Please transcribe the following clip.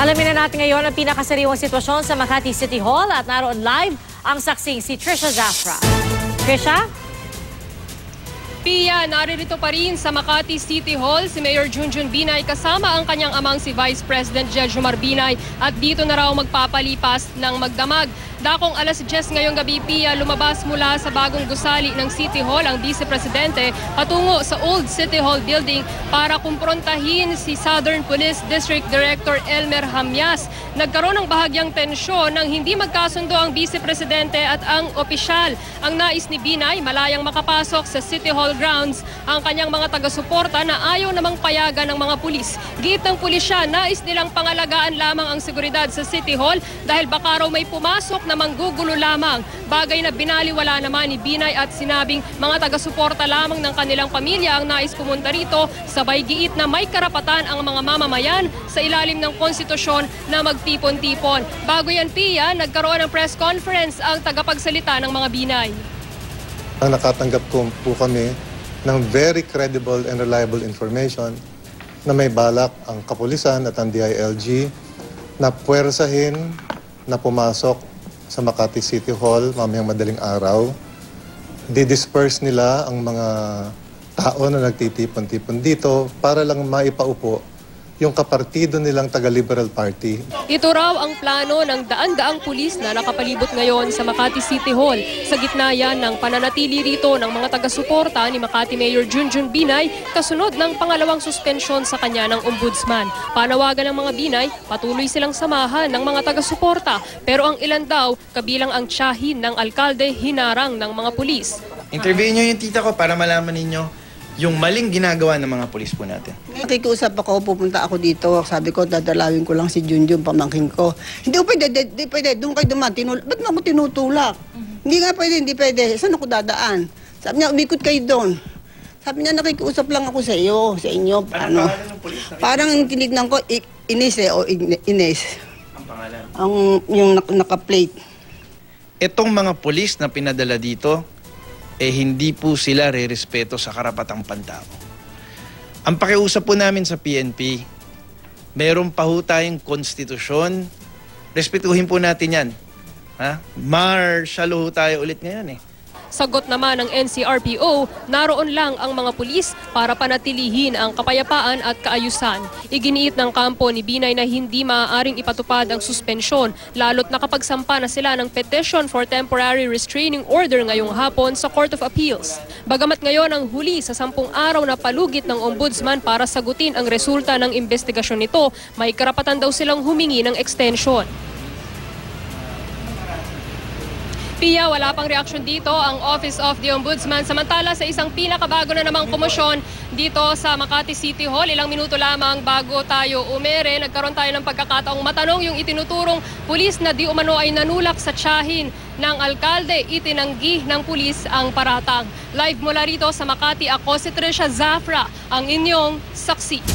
Alamin na natin ngayon ang pinakasariwang sitwasyon sa Makati City Hall at naroon live ang saksing si Trisha Zafra. Trisha? Pia, naririto pa rin sa Makati City Hall si Mayor Junjun Binay kasama ang kanyang amang si Vice President Jejomar Binay at dito na raw magpapalipas ng magdamag. Dakong alas 10 ngayong gabi, Pia, lumabas mula sa bagong gusali ng City Hall ang Vice Presidente patungo sa Old City Hall building para kumprontahin si Southern Police District Director Elmer Hamyas. Nagkaroon ng bahagyang tensyon nang hindi magkasundo ang Vice Presidente at ang opisyal. Ang nais ni Binay, malayang makapasok sa City Hall grounds ang kanyang mga taga-suporta na ayaw namang payagan ng mga pulis. Giit ng pulisya, nais nilang pangalagaan lamang ang seguridad sa City Hall dahil baka raw may pumasok na manggugulo lamang. Bagay na binaliwala naman ni Binay at sinabing mga taga-suporta lamang ng kanilang pamilya ang nais pumunta rito, sabay giit na may karapatan ang mga mamamayan sa ilalim ng konstitusyon na magtipon-tipon. Bago yan, Pia, nagkaroon ng press conference ang tagapagsalita ng mga Binay. Nakatanggap po kami ng very credible and reliable information na may balak ang kapulisan at ang DILG na puwersahin na pumasok sa Makati City Hall mamayang madaling araw. Didisperse nila ang mga tao na nagtitipon-tipon dito para lang maipaupo yung kapartido nilang taga-Liberal Party. Ito raw ang plano ng daan-daang pulis na nakapalibot ngayon sa Makati City Hall. Sa gitna yan ng pananatili rito ng mga taga-suporta ni Makati Mayor Junjun Binay kasunod ng pangalawang suspensyon sa kanya ng ombudsman. Panawagan ng mga Binay, patuloy silang samahan ng mga taga-suporta. Pero ang ilan daw, kabilang ang tiyahin ng alkalde, hinarang ng mga pulis. Interviewin nyo yung tita ko para malaman ninyo yung maling ginagawa ng mga pulis po natin. Nakikiusap ako, pupunta ako dito. Sabi ko, dadalawin ko lang si Junjun, pamangkin ko. Hindi ko pwede, doon kayo dumaan. Ba't mo ako tinutulak? Hindi nga pwede, hindi pwede. Saan ako dadaan? Sabi niya, umikot kayo doon. Sabi niya, nakikiusap lang ako sa iyo, sa inyo. Ano? Parang tinignan ko, Ines o Ines. Ang pangalan? Yung naka-plate. Itong mga pulis na pinadala dito, hindi po sila re-respeto sa karapatang pantao. Ang pakiusap po namin sa PNP, meron pa ho tayong konstitusyon, respetuhin po natin yan. Martial ho tayo ulit ngayon . Sagot naman ng NCRPO, naroon lang ang mga pulis para panatilihin ang kapayapaan at kaayusan. Iginiit ng kampo ni Binay na hindi maaaring ipatupad ang suspensyon, lalo't nakapagsampa na sila ng petition for temporary restraining order ngayong hapon sa Court of Appeals. Bagamat ngayon ang huli sa 10 araw na palugit ng ombudsman para sagutin ang resulta ng investigasyon nito, may karapatan daw silang humingi ng extension. Pia, wala pang reaksyon dito ang Office of the Ombudsman. Samantala sa isang pinakabago na namang komosyon dito sa Makati City Hall, ilang minuto lamang bago tayo umere, nagkaroon tayo ng pagkakataong matanong yung itinuturong pulis na di umano ay nanulak sa tiyahin ng alkalde. Itinanggi ng pulis ang paratang. Live mula rito sa Makati, ako si Trisha Zafra, ang inyong saksi.